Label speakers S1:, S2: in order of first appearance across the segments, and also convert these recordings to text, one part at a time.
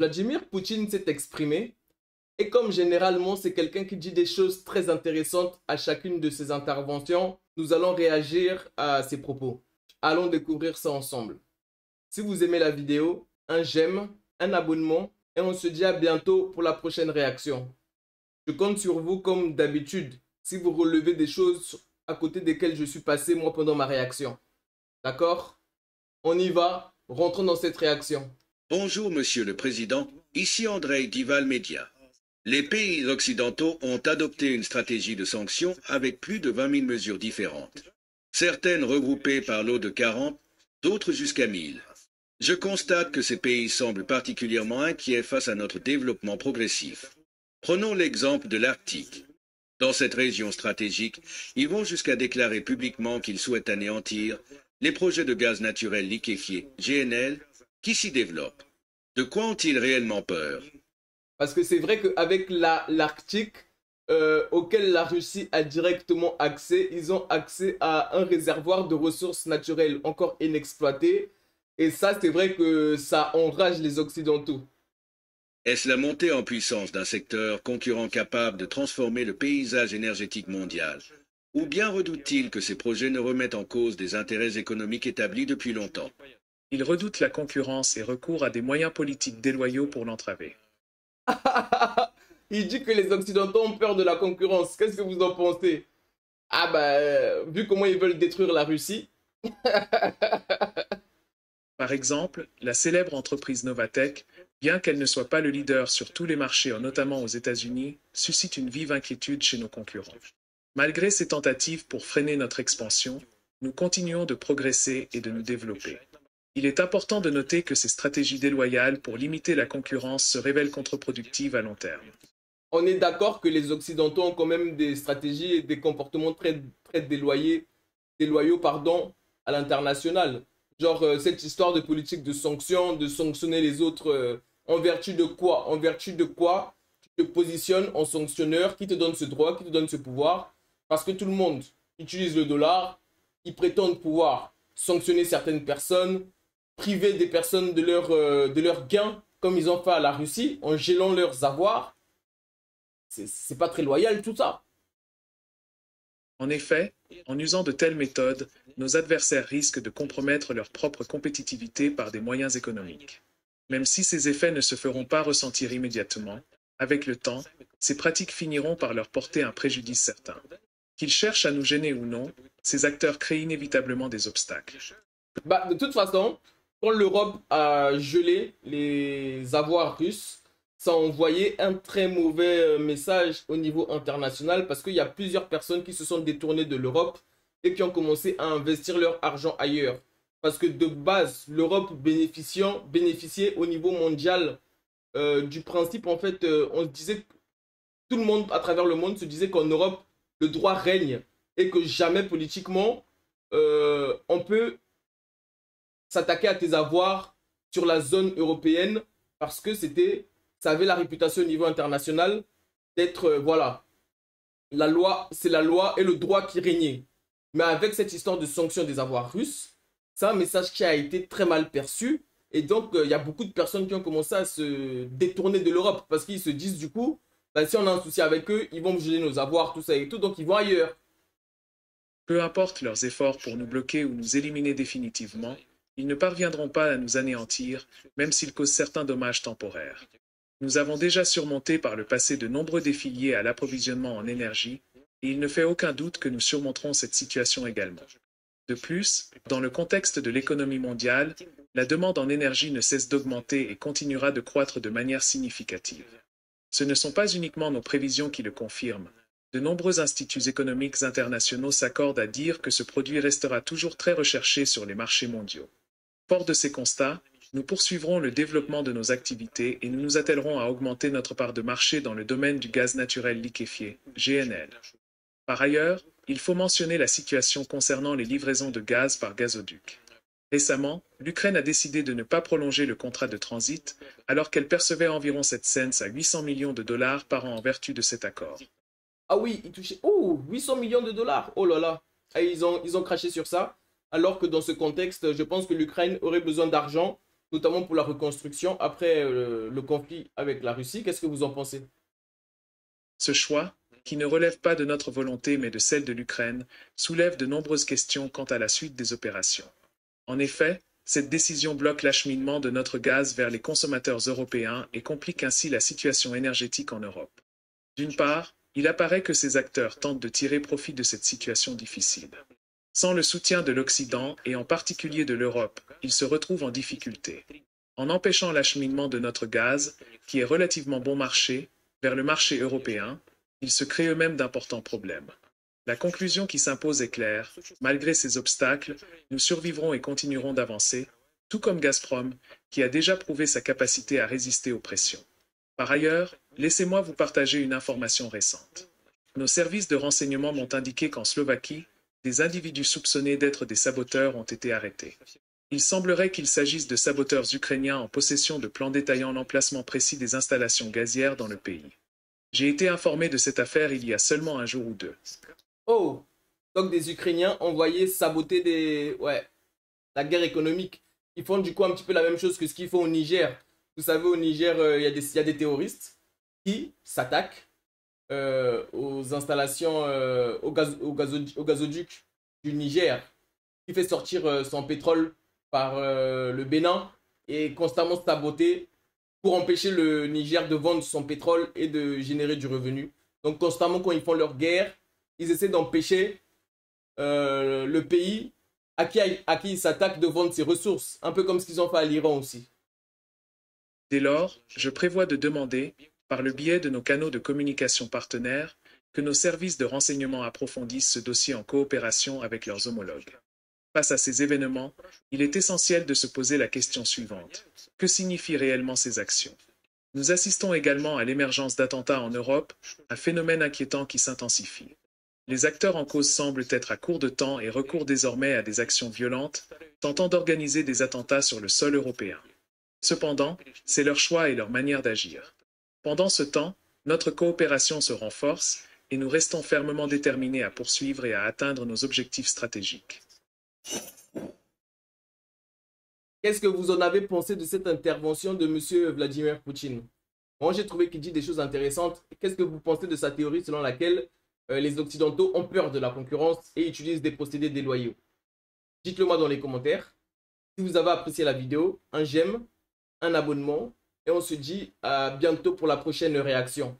S1: Vladimir Poutine s'est exprimé et comme généralement c'est quelqu'un qui dit des choses très intéressantes à chacune de ses interventions, nous allons réagir à ses propos. Allons découvrir ça ensemble. Si vous aimez la vidéo, un j'aime, un abonnement et on se dit à bientôt pour la prochaine réaction. Je compte sur vous comme d'habitude si vous relevez des choses à côté desquelles je suis passé moi pendant ma réaction. D'accord? On y va, rentrons dans cette réaction.
S2: Bonjour Monsieur le Président, ici Andrei Dival Média. Les pays occidentaux ont adopté une stratégie de sanctions avec plus de 20 000 mesures différentes. Certaines regroupées par lot de 40, d'autres jusqu'à 1000. Je constate que ces pays semblent particulièrement inquiets face à notre développement progressif. Prenons l'exemple de l'Arctique. Dans cette région stratégique, ils vont jusqu'à déclarer publiquement qu'ils souhaitent anéantir les projets de gaz naturel liquéfié, GNL, qui s'y développent. De quoi ont-ils réellement peur?
S1: Parce que c'est vrai qu'avec l'Arctique, auquel la Russie a directement accès, ils ont accès à un réservoir de ressources naturelles encore inexploitées. Et ça, c'est vrai que ça enrage les Occidentaux.
S2: Est-ce la montée en puissance d'un secteur concurrent capable de transformer le paysage énergétique mondial? Ou bien redoutent-ils que ces projets ne remettent en cause des intérêts économiques établis depuis longtemps?
S3: Ils redoutent la concurrence et recourent à des moyens politiques déloyaux pour l'entraver.
S1: Il dit que les Occidentaux ont peur de la concurrence. Qu'est-ce que vous en pensez? Ah bah, vu comment ils veulent détruire la Russie.
S3: Par exemple, la célèbre entreprise Novatech, bien qu'elle ne soit pas le leader sur tous les marchés, notamment aux États-Unis, suscite une vive inquiétude chez nos concurrents. Malgré ces tentatives pour freiner notre expansion, nous continuons de progresser et de nous développer. Il est important de noter que ces stratégies déloyales pour limiter la concurrence se révèlent contre-productives à long terme.
S1: On est d'accord que les Occidentaux ont quand même des stratégies et des comportements très déloyaux pardon, à l'international. Genre cette histoire de politique de sanctions, de sanctionner les autres, en vertu de quoi? En vertu de quoi tu te positionnes en sanctionneur? Qui te donne ce droit? Qui te donne ce pouvoir? Parce que tout le monde utilise le dollar, ils prétendent pouvoir sanctionner certaines personnes, priver des personnes de leurs gains, comme ils ont fait à la Russie, en gelant leurs avoirs. C'est pas très loyal tout ça.
S3: En effet, en usant de telles méthodes, nos adversaires risquent de compromettre leur propre compétitivité par des moyens économiques. Même si ces effets ne se feront pas ressentir immédiatement, avec le temps, ces pratiques finiront par leur porter un préjudice certain. Qu'ils cherchent à nous gêner ou non, ces acteurs créent inévitablement des obstacles.
S1: Bah, de toute façon, quand l'Europe a gelé les avoirs russes, ça a envoyé un très mauvais message au niveau international parce qu'il y a plusieurs personnes qui se sont détournées de l'Europe et qui ont commencé à investir leur argent ailleurs. Parce que de base, l'Europe bénéficiait au niveau mondial du principe, en fait, on se disait, tout le monde à travers le monde se disait qu'en Europe, le droit règne et que jamais politiquement, on peut s'attaquer à tes avoirs sur la zone européenne parce que ça avait la réputation au niveau international d'être, voilà, la loi, c'est la loi et le droit qui régnait. Mais avec cette histoire de sanction des avoirs russes, c'est un message qui a été très mal perçu. Et donc, il y a beaucoup de personnes qui ont commencé à se détourner de l'Europe parce qu'ils se disent du coup, bah, si on a un souci avec eux, ils vont me geler nos avoirs, tout ça et tout, donc ils vont ailleurs.
S3: Peu importe leurs efforts pour nous bloquer ou nous éliminer définitivement, ils ne parviendront pas à nous anéantir, même s'ils causent certains dommages temporaires. Nous avons déjà surmonté par le passé de nombreux défis liés à l'approvisionnement en énergie, et il ne fait aucun doute que nous surmonterons cette situation également. De plus, dans le contexte de l'économie mondiale, la demande en énergie ne cesse d'augmenter et continuera de croître de manière significative. Ce ne sont pas uniquement nos prévisions qui le confirment. De nombreux instituts économiques internationaux s'accordent à dire que ce produit restera toujours très recherché sur les marchés mondiaux. Fort de ces constats, nous poursuivrons le développement de nos activités et nous nous attellerons à augmenter notre part de marché dans le domaine du gaz naturel liquéfié, GNL. Par ailleurs, il faut mentionner la situation concernant les livraisons de gaz par gazoduc. Récemment, l'Ukraine a décidé de ne pas prolonger le contrat de transit alors qu'elle percevait environ 7 cents à 800 millions de dollars par an en vertu de cet accord.
S1: Ah oui, ils touchaient 800 millions de dollars. Oh là là. Et ils ont craché sur ça. Alors que dans ce contexte, je pense que l'Ukraine aurait besoin d'argent notamment pour la reconstruction après le conflit avec la Russie. Qu'est-ce que vous en pensez?
S3: Ce choix, qui ne relève pas de notre volonté mais de celle de l'Ukraine, soulève de nombreuses questions quant à la suite des opérations. En effet, cette décision bloque l'acheminement de notre gaz vers les consommateurs européens et complique ainsi la situation énergétique en Europe. D'une part, il apparaît que ces acteurs tentent de tirer profit de cette situation difficile. Sans le soutien de l'Occident et en particulier de l'Europe, ils se retrouvent en difficulté. En empêchant l'acheminement de notre gaz, qui est relativement bon marché, vers le marché européen, ils se créent eux-mêmes d'importants problèmes. La conclusion qui s'impose est claire, malgré ces obstacles, nous survivrons et continuerons d'avancer, tout comme Gazprom, qui a déjà prouvé sa capacité à résister aux pressions. Par ailleurs, laissez-moi vous partager une information récente. Nos services de renseignement m'ont indiqué qu'en Slovaquie, des individus soupçonnés d'être des saboteurs ont été arrêtés. Il semblerait qu'il s'agisse de saboteurs ukrainiens en possession de plans détaillant l'emplacement précis des installations gazières dans le pays. J'ai été informé de cette affaire il y a seulement un jour ou deux.
S1: Oh, donc des Ukrainiens envoyés saboter la guerre économique. Ils font du coup un petit peu la même chose que ce qu'ils font au Niger. Vous savez, au Niger, il y a des terroristes qui s'attaquent aux installations, au gazoduc du Niger, qui fait sortir son pétrole par le Bénin et constamment saboter pour empêcher le Niger de vendre son pétrole et de générer du revenu. Donc constamment quand ils font leur guerre, ils essaient d'empêcher le pays à qui ils s'attaquent de vendre ses ressources. Un peu comme ce qu'ils ont fait à l'Iran aussi.
S3: Dès lors, je prévois de demander, par le biais de nos canaux de communication partenaires, que nos services de renseignement approfondissent ce dossier en coopération avec leurs homologues. Face à ces événements, il est essentiel de se poser la question suivante. Que signifient réellement ces actions? Nous assistons également à l'émergence d'attentats en Europe, un phénomène inquiétant qui s'intensifie. Les acteurs en cause semblent être à court de temps et recourent désormais à des actions violentes, tentant d'organiser des attentats sur le sol européen. Cependant, c'est leur choix et leur manière d'agir. Pendant ce temps, notre coopération se renforce et nous restons fermement déterminés à poursuivre et à atteindre nos objectifs stratégiques.
S1: Qu'est-ce que vous en avez pensé de cette intervention de M. Vladimir Poutine? Moi, j'ai trouvé qu'il dit des choses intéressantes. Qu'est-ce que vous pensez de sa théorie selon laquelle les Occidentaux ont peur de la concurrence et utilisent des procédés déloyaux? Dites-le moi dans les commentaires. Si vous avez apprécié la vidéo, un j'aime, un abonnement et on se dit à bientôt pour la prochaine réaction.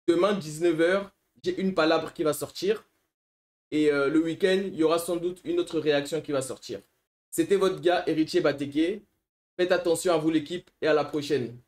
S1: Demain, 19 h, j'ai une palabre qui va sortir et le week-end, il y aura sans doute une autre réaction qui va sortir. C'était votre gars Héritier Bateke. Faites attention à vous l'équipe et à la prochaine.